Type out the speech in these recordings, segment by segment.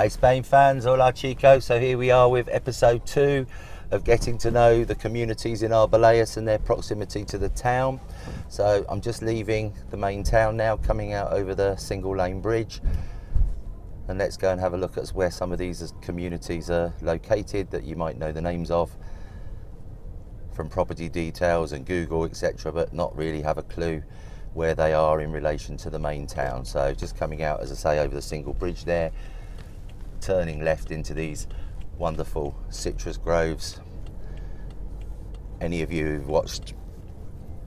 Hi Spain fans, hola chicos. So here we are with episode 2 of getting to know the communities in Arboleas and their proximity to the town. So I'm just leaving the main town now, coming out over the single lane bridge, and let's go and have a look at where some of these communities are located that you might know the names of from property details and Google, etc., but not really have a clue where they are in relation to the main town. So just coming out, as I say, over the single bridge there, turning left into these wonderful citrus groves. Any of you who've watched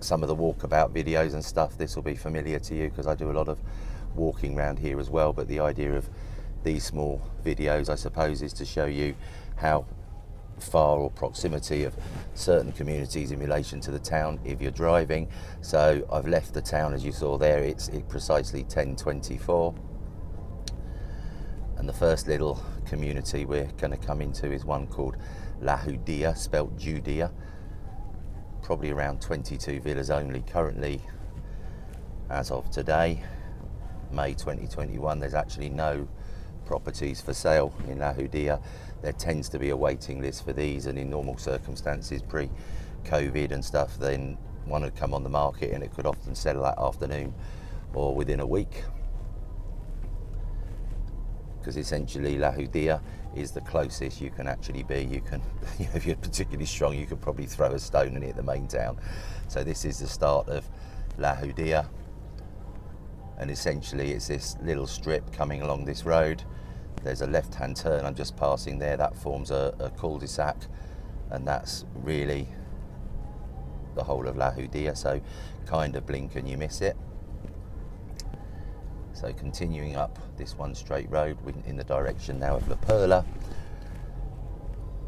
some of the walkabout videos and stuff, this will be familiar to you because I do a lot of walking around here as well. But the idea of these small videos, I suppose, is to show you how far or proximity of certain communities in relation to the town if you're driving. So I've left the town, as you saw there. It's precisely 10:24, and the first little community we're going to come into is one called La Judea, spelt Judea. Probably around 22 villas only currently, as of today, May 2021. There's actually no properties for sale in La Judea. There tends to be a waiting list for these, and in normal circumstances, pre-COVID and stuff, then one would come on the market and it could often sell that afternoon or within a week, because essentially La Judea is the closest you can actually be. You can, if you're particularly strong, you could probably throw a stone and hit the main town. So this is the start of La Judea, and essentially it's this little strip coming along this road. There's a left-hand turn I'm just passing there, that forms a cul-de-sac, and that's really the whole of La Judea, so kind of blink and you miss it. So continuing up this one straight road in the direction now of La Perla,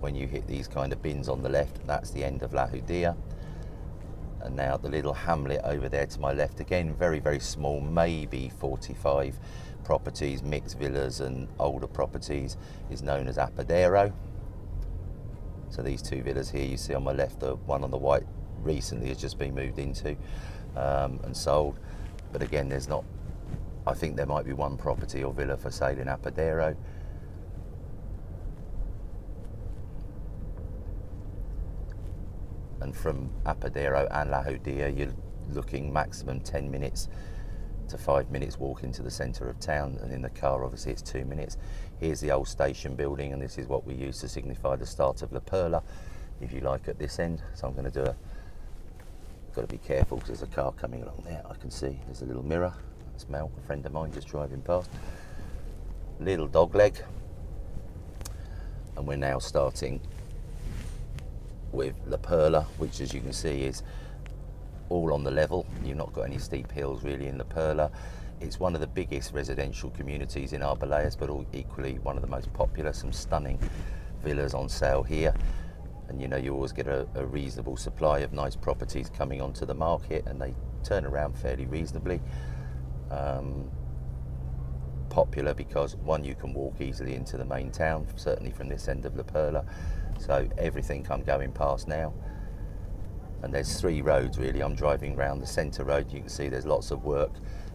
when you hit these kind of bins on the left, that's the end of La Judea. And now the little hamlet over there to my left, again very, very small, maybe 45 properties, mixed villas and older properties, is known as Apadero. So these two villas here you see on my left, the one on the right recently has just been moved into and sold. But again, there's not, I think there might be one property or villa for sale in Apadero. And from Apadero and La Hordia, you're looking maximum 10 minutes to 5 minutes walk into the centre of town, and in the car obviously it's 2 minutes. Here's the old station building, and this is what we use to signify the start of La Perla, if you like, at this end. So I'm going to do got to be careful because there's a car coming along there. I can see there's a little mirror. That's Mel, a friend of mine, just driving past. Little dog leg. And we're now starting with La Perla, which, as you can see, is all on the level. You've not got any steep hills really in La Perla. It's one of the biggest residential communities in Arboleas, but equally one of the most popular. Some stunning villas on sale here, and you know, you always get a reasonable supply of nice properties coming onto the market, and they turn around fairly reasonably. Popular because, one, you can walk easily into the main town, certainly from this end of La Perla, so everything I'm going past now. And there's 3 roads really. I'm driving around the centre road. You can see there's lots of work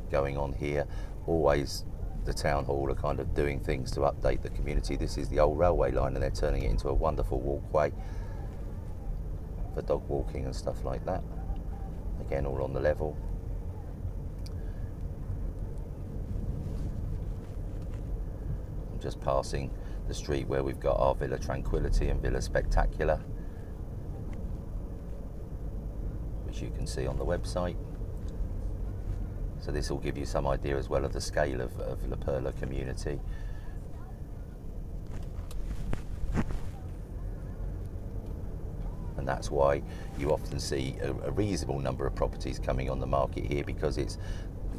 going on here. Always the town hall are kind of doing things to update the community. This is the old railway line, and they're turning it into a wonderful walkway for dog walking and stuff like that. Again, all on the level. I'm just passing the street where we've got our Villa Tranquility and Villa Spectacular, which you can see on the website. So this will give you some idea as well of the scale of La Perla community. And that's why you often see a reasonable number of properties coming on the market here, because it's,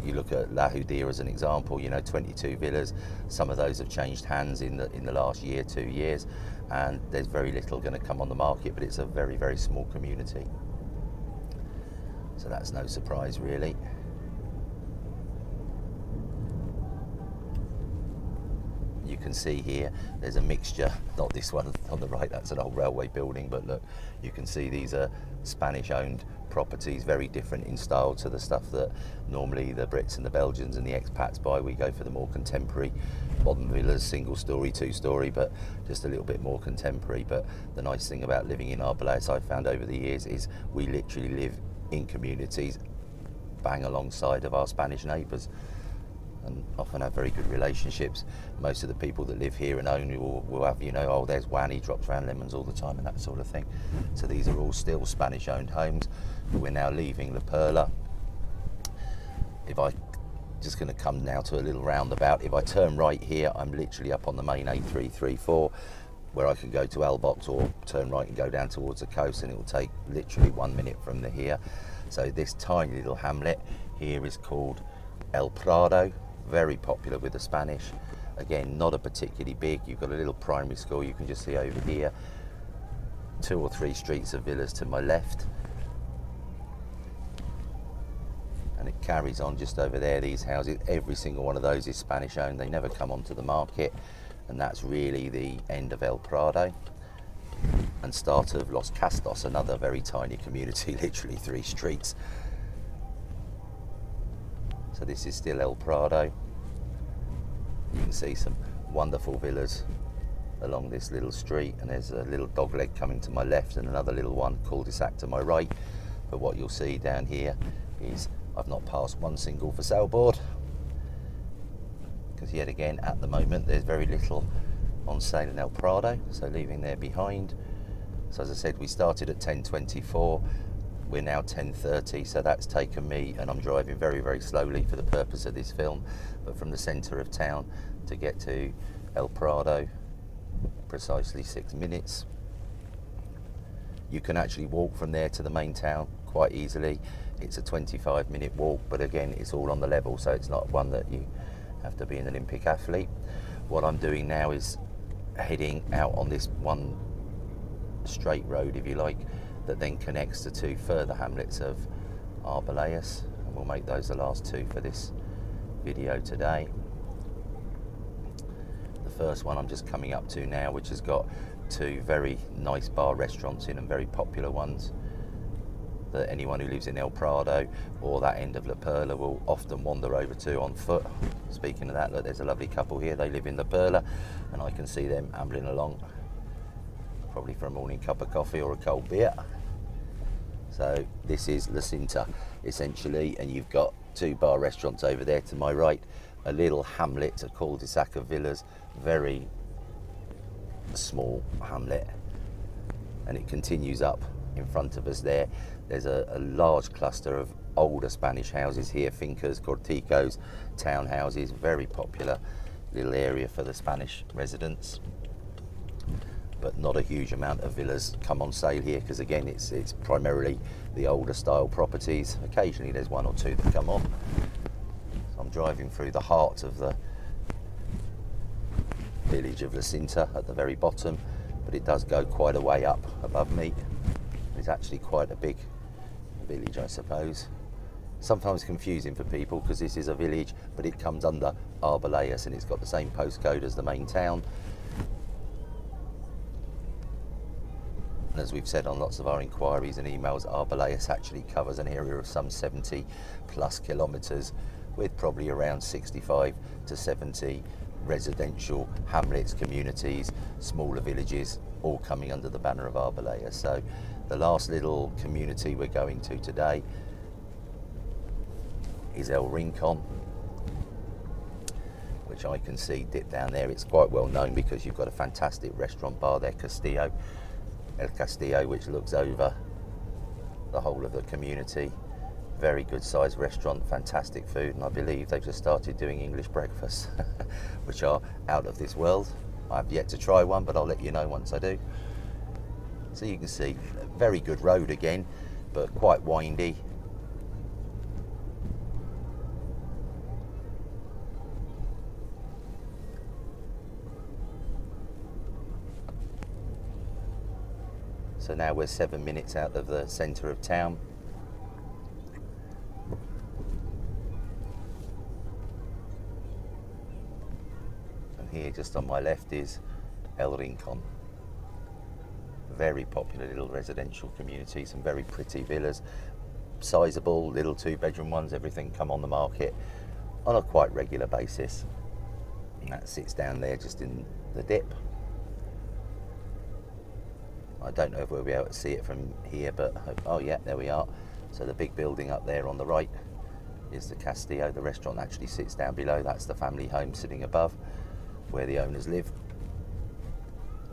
you look at La Hordia as an example, you know, 22 villas. Some of those have changed hands in the last year, 2 years, and there's very little going to come on the market, but it's a very, very small community. So that's no surprise really. You can see here there's a mixture, not this one on the right, that's an old railway building, but look, you can see these are Spanish owned properties, very different in style to the stuff that normally the Brits and the Belgians and the expats buy. We go for the more contemporary modern villas, single story, two story, but just a little bit more contemporary. But the nice thing about living in Arboleas, I've found over the years, is we literally live in communities bang alongside of our Spanish neighbours, and often have very good relationships. Most of the people that live here and own will have, you know, oh, there's Juan, he drops around lemons all the time and that sort of thing. So these are all still Spanish owned homes. But we're now leaving La Perla. If I just going to come now to a little roundabout, if I turn right here, I'm literally up on the main A334, where I can go to Elbox, or turn right and go down towards the coast, and it will take literally 1 minute from here. So this tiny little hamlet here is called El Prado, very popular with the Spanish. Again, not a particularly big, you've got a little primary school, you can just see over here, 2 or 3 streets of villas to my left. And it carries on just over there, these houses, every single one of those is Spanish owned, they never come onto the market. And that's really the end of El Prado and start of Los Castos, another very tiny community, literally 3 streets. So this is still El Prado. You can see some wonderful villas along this little street, and there's a little dogleg coming to my left and another little one, cul-de-sac, to my right. But what you'll see down here is I've not passed one single for sale board, because yet again at the moment there's very little on sale in El Prado, so leaving there behind. So as I said, we started at 10:24, we're now 10:30, so that's taken me, and I'm driving very, very slowly for the purpose of this film, but from the centre of town to get to El Prado, precisely 6 minutes. You can actually walk from there to the main town quite easily. It's a 25-minute walk, but again, it's all on the level, so it's not one that you have to be an Olympic athlete. What I'm doing now is heading out on this one straight road, if you like, that then connects the 2 further hamlets of Arboleas, and we'll make those the last 2 for this video today. The first one I'm just coming up to now, which has got 2 very nice bar restaurants in, and very popular ones that anyone who lives in El Prado or that end of La Perla will often wander over to on foot. Speaking of that, look, there's a lovely couple here, they live in La Perla, and I can see them ambling along, probably for a morning cup of coffee or a cold beer. So this is La Cinta essentially, and you've got 2 bar restaurants over there to my right, a little hamlet, a cul-de-sac of villas, very small hamlet, and it continues up in front of us there. There's a large cluster of older Spanish houses here, fincas, corticos, townhouses, very popular little area for the Spanish residents. But not a huge amount of villas come on sale here, because again it's primarily the older style properties. Occasionally there's 1 or 2 that come on. So I'm driving through the heart of the village of La Cinta at the very bottom, but it does go quite a way up above me. It's actually quite a big village, I suppose. Sometimes confusing for people, because this is a village but it comes under Arboleas, and it's got the same postcode as the main town. And as we've said on lots of our inquiries and emails, Arboleas actually covers an area of some 70 plus kilometres, with probably around 65 to 70 residential hamlets, communities, smaller villages, all coming under the banner of Arboleas. So the last little community we're going to today is El Rincon, which I can see dip down there. It's quite well known because you've got a fantastic restaurant bar there, El Castillo, which looks over the whole of the community. Very good sized restaurant, fantastic food, and I believe they've just started doing English breakfasts, which are out of this world. I've yet to try one, but I'll let you know once I do. So you can see, a very good road again, but quite windy. So now we're 7 minutes out of the centre of town. And here just on my left is El Rincon. Very popular little residential community, some very pretty villas, sizable little 2-bedroom ones, everything come on the market on a quite regular basis. And that sits down there just in the dip. I don't know if we'll be able to see it from here, but oh yeah, there we are. So the big building up there on the right is the Castillo. The restaurant actually sits down below. That's the family home sitting above where the owners live.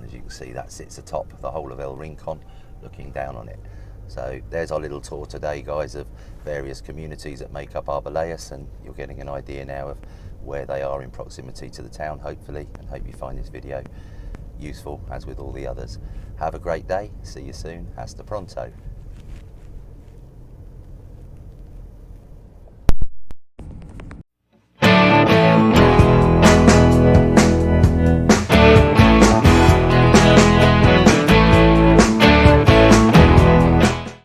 As you can see, that sits atop the whole of El Rincon, looking down on it. So there's our little tour today, guys, of various communities that make up Arboleas, and you're getting an idea now of where they are in proximity to the town, hopefully, and hope you find this video useful, as with all the others. Have a great day. See you soon. Hasta pronto.